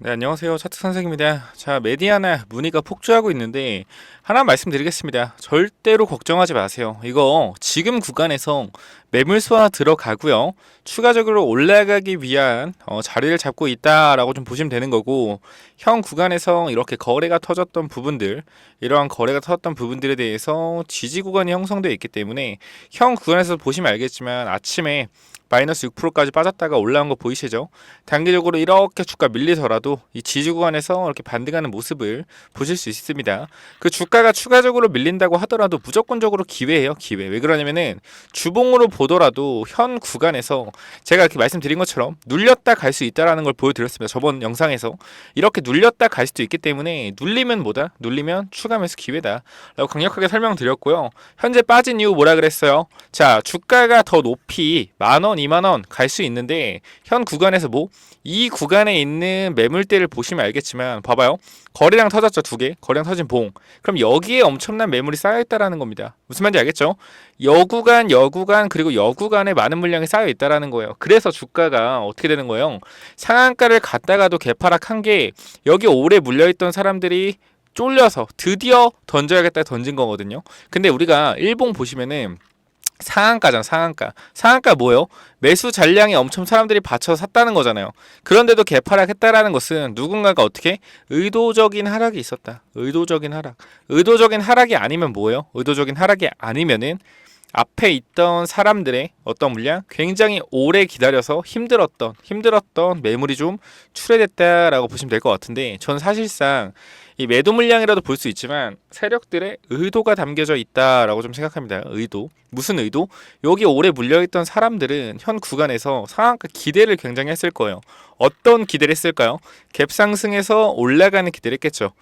네, 안녕하세요. 차트 선생입니다. 자, 메디아나 문의가 폭주하고 있는데 하나 말씀드리겠습니다. 절대로 걱정하지 마세요. 이거 지금 구간에서 매물수와 들어가고요. 추가적으로 올라가기 위한 자리를 잡고 있다라고 좀 보시면 되는 거고, 현 구간에서 이렇게 거래가 터졌던 부분들, 이러한 거래가 터졌던 부분들에 대해서 지지 구간이 형성되어 있기 때문에 현 구간에서 보시면 알겠지만 아침에 마이너스 6%까지 빠졌다가 올라온 거 보이시죠? 단기적으로 이렇게 주가 밀리더라도 이 지지 구간에서 이렇게 반등하는 모습을 보실 수 있습니다. 그 주가가 추가적으로 밀린다고 하더라도 무조건적으로 기회예요, 기회. 왜 그러냐면은 주봉으로 보더라도 현 구간에서 제가 이렇게 말씀드린 것처럼 눌렸다 갈 수 있다라는 걸 보여드렸습니다. 저번 영상에서 이렇게 눌렸다 갈 수도 있기 때문에 눌리면 뭐다? 눌리면 추가 매수 기회다 라고 강력하게 설명드렸고요. 현재 빠진 이유 뭐라 그랬어요? 자, 주가가 더 높이 10,000원, 20,000원 갈 수 있는데 현 구간에서 뭐 이 구간에 있는 매물대를 보시면 알겠지만 봐봐요. 거래량 터졌죠, 두 개. 거래량 터진 봉. 그럼 여기에 엄청난 매물이 쌓여있다라는 겁니다. 무슨 말인지 알겠죠? 여구간, 여구간, 그리고 여구간에 많은 물량이 쌓여있다라는 거예요. 그래서 주가가 어떻게 되는 거예요? 상한가를 갔다가도 개파락한 게 여기 오래 물려있던 사람들이 쫄려서 드디어 던져야겠다 던진 거거든요. 근데 우리가 일봉 보시면은 상한가잖아, 상한가. 상한가 뭐예요? 매수 잔량이 엄청 사람들이 받쳐서 샀다는 거잖아요. 그런데도 개파락했다라는 것은 누군가가 어떻게 의도적인 하락이 있었다. 의도적인 하락. 의도적인 하락이 아니면 뭐예요? 의도적인 하락이 아니면은 앞에 있던 사람들의 어떤 물량 굉장히 오래 기다려서 힘들었던 매물이 좀 출회됐다라고 보시면 될 것 같은데, 전 사실상 이 매도 물량이라도 볼 수 있지만 세력들의 의도가 담겨져 있다라고 좀 생각합니다. 의도. 무슨 의도? 여기 오래 물려있던 사람들은 현 구간에서 상한가 기대를 굉장히 했을 거예요. 어떤 기대를 했을까요? 갭 상승해서 올라가는 기대를 했겠죠.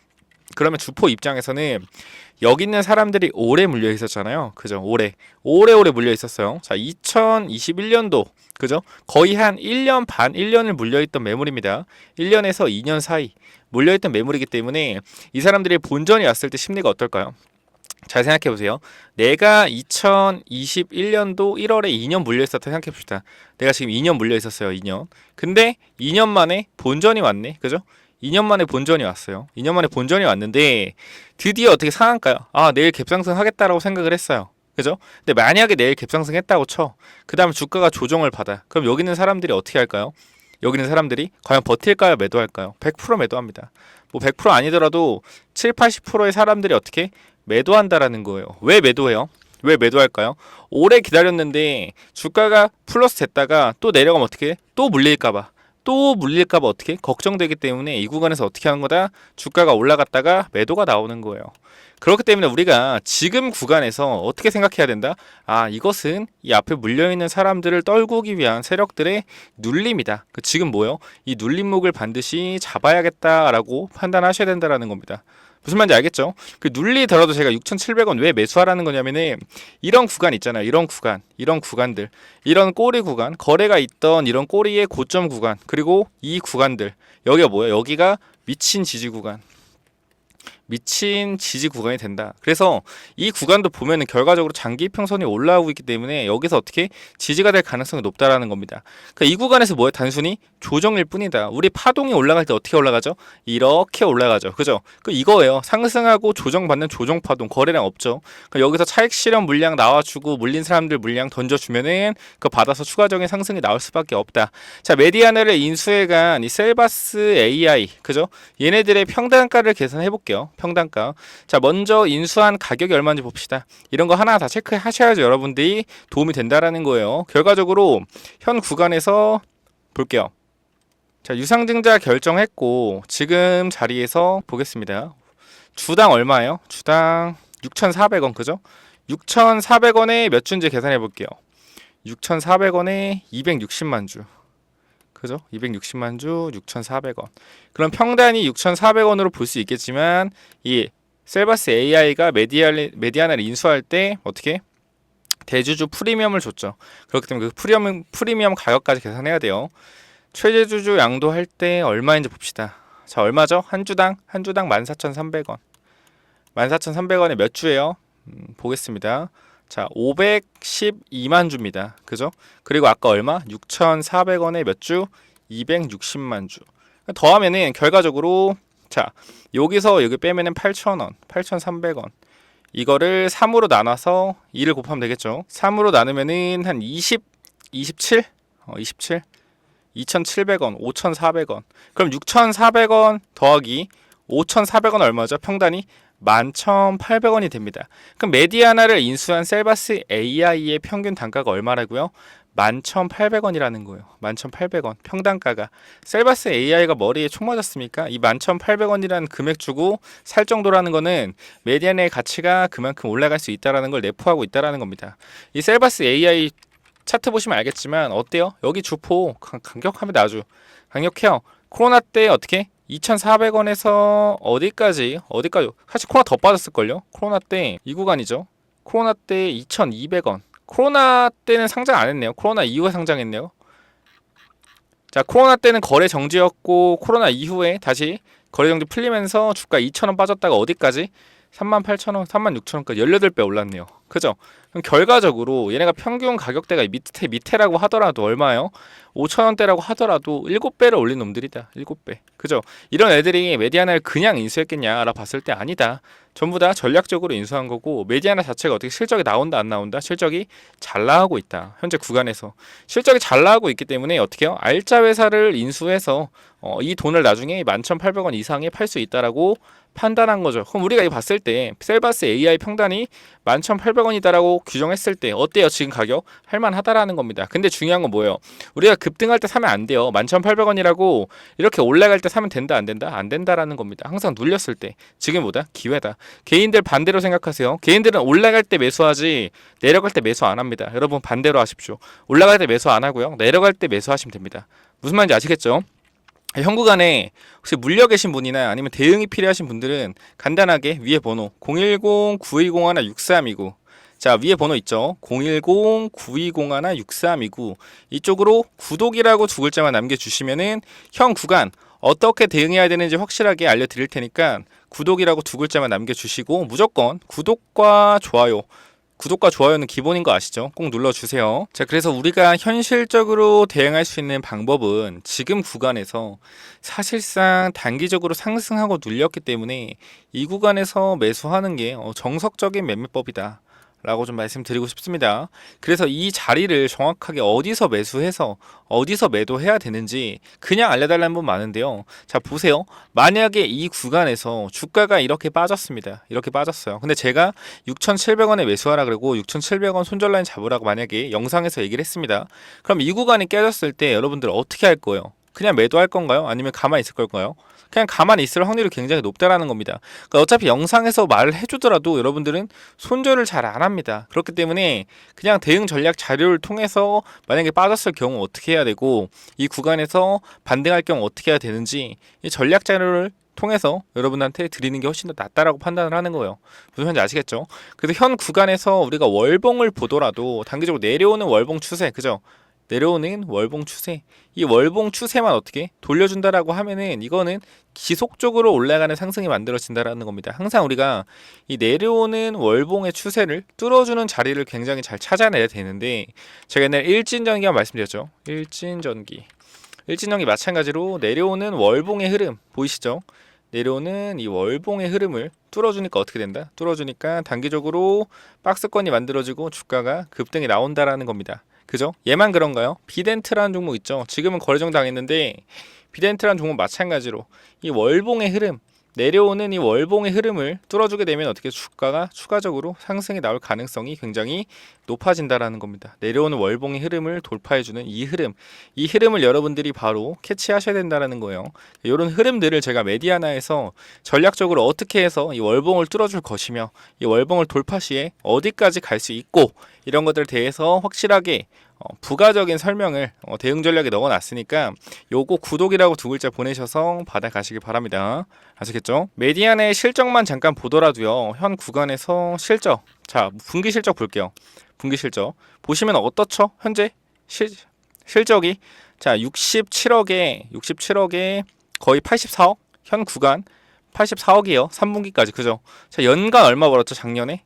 그러면 주포 입장에서는 여기 있는 사람들이 오래 물려 있었잖아요. 그죠? 오래 물려 있었어요. 자, 2021년도 그죠? 거의 한 1년 반, 1년을 물려 있던 매물입니다. 1년에서 2년 사이 물려 있던 매물이기 때문에 이 사람들이 본전이 왔을 때 심리가 어떨까요? 잘 생각해 보세요. 내가 2021년도 1월에 2년 물려 있었다 생각해 봅시다. 내가 지금 2년 물려 있었어요. 2년. 근데 2년 만에 본전이 왔네. 그죠? 2년 만에 본전이 왔어요. 2년 만에 본전이 왔는데 드디어 어떻게 상한가요? 아, 내일 갭상승 하겠다라고 생각을 했어요. 그죠? 근데 만약에 내일 갭상승 했다고 쳐. 그 다음에 주가가 조정을 받아. 그럼 여기 있는 사람들이 어떻게 할까요? 여기 있는 사람들이 과연 버틸까요? 매도할까요? 100% 매도합니다. 뭐 100% 아니더라도 7, 80%의 사람들이 어떻게 매도한다라는 거예요. 왜 매도해요? 왜 매도할까요? 오래 기다렸는데 주가가 플러스 됐다가 또 내려가면 어떻게? 또 물릴까봐 어떻게? 걱정되기 때문에 이 구간에서 어떻게 하는 거다? 주가가 올라갔다가 매도가 나오는 거예요. 그렇기 때문에 우리가 지금 구간에서 어떻게 생각해야 된다? 아, 이것은 이 앞에 물려있는 사람들을 떨구기 위한 세력들의 눌림이다. 지금 뭐요? 이 눌림목을 반드시 잡아야겠다라고 판단하셔야 된다라는 겁니다. 무슨 말인지 알겠죠? 그 눌리더라도 제가 6,700원 왜 매수하라는 거냐면은 이런 구간 있잖아요. 이런 구간들, 이런 꼬리 구간, 거래가 있던 이런 꼬리의 고점 구간, 그리고 이 구간들, 여기가 뭐예요? 여기가 미친 지지 구간. 미친 지지 구간이 된다. 그래서 이 구간도 보면은 결과적으로 장기 평선이 올라오고 있기 때문에 여기서 어떻게 지지가 될 가능성이 높다라는 겁니다. 그러니까 이 구간에서 뭐예요? 단순히 조정일 뿐이다. 우리 파동이 올라갈 때 어떻게 올라가죠? 이렇게 올라가죠. 그죠? 그 이거예요. 상승하고 조정받는 조정 파동, 거래량 없죠. 그러니까 여기서 차익 실현 물량 나와주고 물린 사람들 물량 던져주면은 그거 받아서 추가적인 상승이 나올 수밖에 없다. 자, 메디아나를 인수해간 이 셀바스 AI, 그죠? 얘네들의 평단가를 계산해 볼게요. 평단가. 자, 먼저 인수한 가격이 얼마인지 봅시다. 이런 거 하나 다 체크하셔야죠. 여러분들이 도움이 된다라는 거예요. 결과적으로 현 구간에서 볼게요. 자, 유상증자 결정했고 지금 자리에서 보겠습니다. 주당 얼마예요? 주당 6,400원, 그죠? 6,400원에 몇 주인지 계산해 볼게요. 6,400원에 260만 주. 그죠? 260만 주 6,400원. 그럼 평단이 6,400원으로 볼 수 있겠지만 이 셀바스 AI가 메디아나를 인수할 때 어떻게? 대주주 프리미엄을 줬죠. 그렇기 때문에 그 프리미엄 가격까지 계산해야 돼요. 최대주주 양도할 때 얼마인지 봅시다. 자, 얼마죠? 한 주당 14,300원. 14,300원에 몇 주예요? 보겠습니다. 자, 512만 주입니다. 그죠? 그리고 아까 얼마? 6,400원에 몇 주? 260만 주. 더하면은 결과적으로 자 여기서 여기 빼면은 8,000원, 8,300원. 이거를 3으로 나눠서 2를 곱하면 되겠죠. 3으로 나누면은 한 27? 27? 2,700원, 5,400원. 그럼 6,400원 더하기 5,400원 얼마죠? 평단이 11,800원이 됩니다. 그럼 메디아나를 인수한 셀바스 AI의 평균 단가가 얼마라고요? 11,800원이라는 거예요. 11,800원 평단가가. 셀바스 AI가 머리에 총 맞았습니까? 이 11,800원이라는 금액 주고 살 정도라는 거는 메디아나의 가치가 그만큼 올라갈 수 있다는 걸 내포하고 있다는 겁니다. 이 셀바스 AI 차트 보시면 알겠지만 어때요? 여기 주포 강력합니다. 아주 강력해요. 코로나 때 어떻게? 2,400원에서 어디까지? 사실 코로나 더 빠졌을걸요? 코로나 때 이 구간이죠. 코로나 때 2,200원. 코로나 때는 상장 안 했네요. 코로나 이후에 상장했네요. 자, 코로나 때는 거래 정지였고 코로나 이후에 다시 거래 정지 풀리면서 주가 2,000원 빠졌다가 어디까지? 38,000원, 36,000원까지 18배 올랐네요. 그죠? 그럼 결과적으로 얘네가 평균 가격대가 밑에라고 하더라도 얼마예요? 5,000원대라고 하더라도 7배를 올린 놈들이다. 7배. 그죠? 이런 애들이 메디아나를 그냥 인수했겠냐 알아봤을 때 아니다. 전부 다 전략적으로 인수한 거고 메디아나 자체가 어떻게 실적이 나온다 안 나온다? 실적이 잘 나가고 있다. 현재 구간에서 실적이 잘 나가고 있기 때문에 어떻게 해요? 알짜 회사를 인수해서 이 돈을 나중에 11,800원 이상에 팔 수 있다라고 판단한 거죠. 그럼 우리가 이거 봤을 때 셀바스 AI 평단이 11,800원이다라고 규정했을 때 어때요? 지금 가격 할만하다라는 겁니다. 근데 중요한 건 뭐예요? 우리가 급등할 때 사면 안 돼요. 11,800원이라고 이렇게 올라갈 때 사면 된다 안 된다? 안 된다라는 겁니다. 항상 눌렸을 때 지금보다 기회다. 개인들 반대로 생각하세요. 개인들은 올라갈 때 매수하지 내려갈 때 매수 안 합니다. 여러분 반대로 하십시오. 올라갈 때 매수 안 하고요. 내려갈 때 매수하시면 됩니다. 무슨 말인지 아시겠죠? 현 구간에 혹시 물려 계신 분이나 아니면 대응이 필요하신 분들은 간단하게 위에 번호 010-9201-6329 자 위에 번호 있죠. 010-9201-6329 이쪽으로 구독이라고 두 글자만 남겨주시면은 현 구간 어떻게 대응해야 되는지 확실하게 알려드릴 테니까 구독이라고 두 글자만 남겨주시고 무조건 구독과 좋아요는 기본인 거 아시죠? 꼭 눌러주세요. 자, 그래서 우리가 현실적으로 대응할 수 있는 방법은 지금 구간에서 사실상 단기적으로 상승하고 눌렸기 때문에 이 구간에서 매수하는 게 정석적인 매매법이다. 라고 좀 말씀드리고 싶습니다. 그래서 이 자리를 정확하게 어디서 매수해서 어디서 매도해야 되는지 그냥 알려달라는 분 많은데요. 자 보세요. 만약에 이 구간에서 주가가 이렇게 빠졌습니다. 이렇게 빠졌어요. 근데 제가 6,700원에 매수하라 그러고 6,700원 손절라인 잡으라고 만약에 영상에서 얘기를 했습니다. 그럼 이 구간이 깨졌을 때 여러분들 어떻게 할 거예요? 그냥 매도할 건가요? 아니면 가만히 있을 걸까요? 그냥 가만히 있을 확률이 굉장히 높다라는 겁니다. 그러니까 어차피 영상에서 말을 해주더라도 여러분들은 손절을 잘 안 합니다. 그렇기 때문에 그냥 대응 전략 자료를 통해서 만약에 빠졌을 경우 어떻게 해야 되고 이 구간에서 반등할 경우 어떻게 해야 되는지 이 전략 자료를 통해서 여러분한테 드리는 게 훨씬 더 낫다라고 판단을 하는 거예요. 무슨 말인지 아시겠죠? 그래서 현 구간에서 우리가 월봉을 보더라도 단기적으로 내려오는 월봉 추세, 그죠? 내려오는 월봉 추세, 이 월봉 추세만 어떻게 돌려준다라고 하면은 이거는 지속적으로 올라가는 상승이 만들어진다라는 겁니다. 항상 우리가 이 내려오는 월봉의 추세를 뚫어주는 자리를 굉장히 잘 찾아내야 되는데 제가 옛날에 일진전기가 말씀드렸죠. 일진전기 마찬가지로 내려오는 월봉의 흐름 보이시죠? 내려오는 이 월봉의 흐름을 뚫어주니까 어떻게 된다? 뚫어주니까 단기적으로 박스권이 만들어지고 주가가 급등이 나온다라는 겁니다. 그죠? 얘만 그런가요? 비덴트라는 종목 있죠. 지금은 거래정 당했는데 비덴트라는 종목 마찬가지로 이 월봉의 흐름, 내려오는 이 월봉의 흐름을 뚫어주게 되면 어떻게 주가가 추가적으로 상승이 나올 가능성이 굉장히 높아진다라는 겁니다. 내려오는 월봉의 흐름을 돌파해주는 이 흐름을 여러분들이 바로 캐치하셔야 된다라는 거예요. 이런 흐름들을 제가 메디아나에서 전략적으로 어떻게 해서 이 월봉을 뚫어줄 것이며 이 월봉을 돌파 시에 어디까지 갈 수 있고 이런 것들에 대해서 확실하게 부가적인 설명을 대응 전략에 넣어놨으니까 요거 구독이라고 두 글자 보내셔서 받아가시기 바랍니다. 아시겠죠? 메디안의 실적만 잠깐 보더라도요. 현 구간에서 실적, 자 분기 실적 볼게요. 분기 실적 보시면 어떻죠? 현재 실적이 자 67억에 거의 84억, 현 구간 84억이에요. 3분기까지 그죠? 자 연간 얼마 벌었죠? 작년에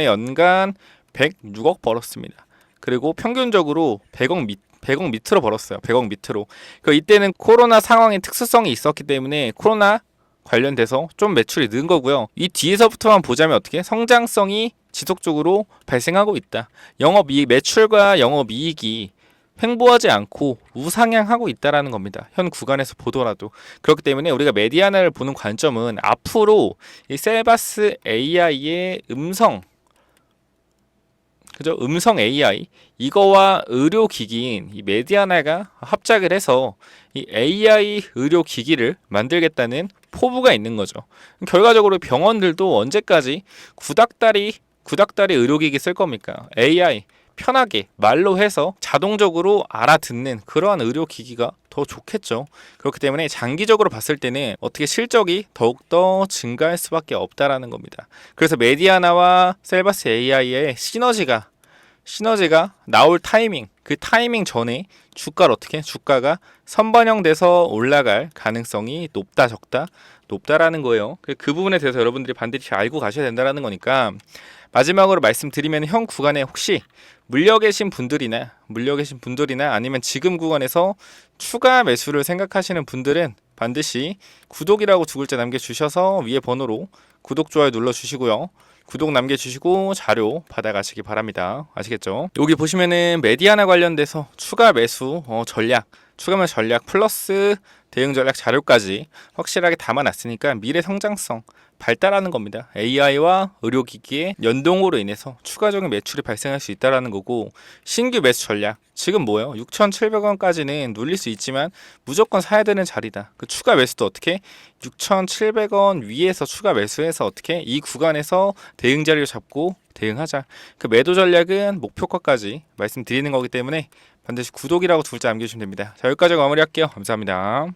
연간 106억 벌었습니다. 그리고 평균적으로 100억 100억 밑으로 벌었어요. 100억 밑으로. 이때는 코로나 상황의 특수성이 있었기 때문에 코로나 관련돼서 좀 매출이 는 거고요. 이 뒤에서부터만 보자면 어떻게 성장성이 지속적으로 발생하고 있다. 영업이익, 매출과 영업이익이 횡보하지 않고 우상향하고 있다라는 겁니다. 현 구간에서 보더라도. 그렇기 때문에 우리가 메디아나를 보는 관점은 앞으로 이 셀바스 AI의 음성 AI 이거와 의료기기인 이 메디아나가 합작을 해서 이 AI 의료기기를 만들겠다는 포부가 있는 거죠. 결과적으로 병원들도 언제까지 구닥다리 의료기기 쓸 겁니까? AI 편하게 말로 해서 자동적으로 알아듣는 그러한 의료기기가 더 좋겠죠. 그렇기 때문에 장기적으로 봤을 때는 어떻게 실적이 더욱더 증가할 수밖에 없다라는 겁니다. 그래서 메디아나와 셀바스 AI의 시너지가 나올 타이밍, 그 타이밍 전에 주가가 선반영돼서 올라갈 가능성이 높다 적다 높다라는 거예요. 그 부분에 대해서 여러분들이 반드시 알고 가셔야 된다라는 거니까 마지막으로 말씀드리면 현 구간에 혹시 물려 계신 분들이나 아니면 지금 구간에서 추가 매수를 생각하시는 분들은 반드시 구독이라고 두 글자 남겨주셔서 위에 번호로 구독, 좋아요 눌러주시고요. 구독 남겨주시고 자료 받아가시기 바랍니다. 아시겠죠? 여기 보시면은 메디아나 관련돼서 추가 매수 전략 플러스 대응 전략 자료까지 확실하게 담아놨으니까 미래 성장성 발달하는 겁니다. AI와 의료기기의 연동으로 인해서 추가적인 매출이 발생할 수 있다는 거고, 신규 매수 전략 지금 뭐예요? 6,700원까지는 눌릴 수 있지만 무조건 사야 되는 자리다. 그 추가 매수도 어떻게 6,700원 위에서 추가 매수해서 어떻게 이 구간에서 대응 자리를 잡고 대응하자. 그 매도 전략은 목표가까지 말씀드리는 거기 때문에 반드시 구독이라고 두 글자 남겨주시면 됩니다. 자, 여기까지 마무리할게요. 감사합니다.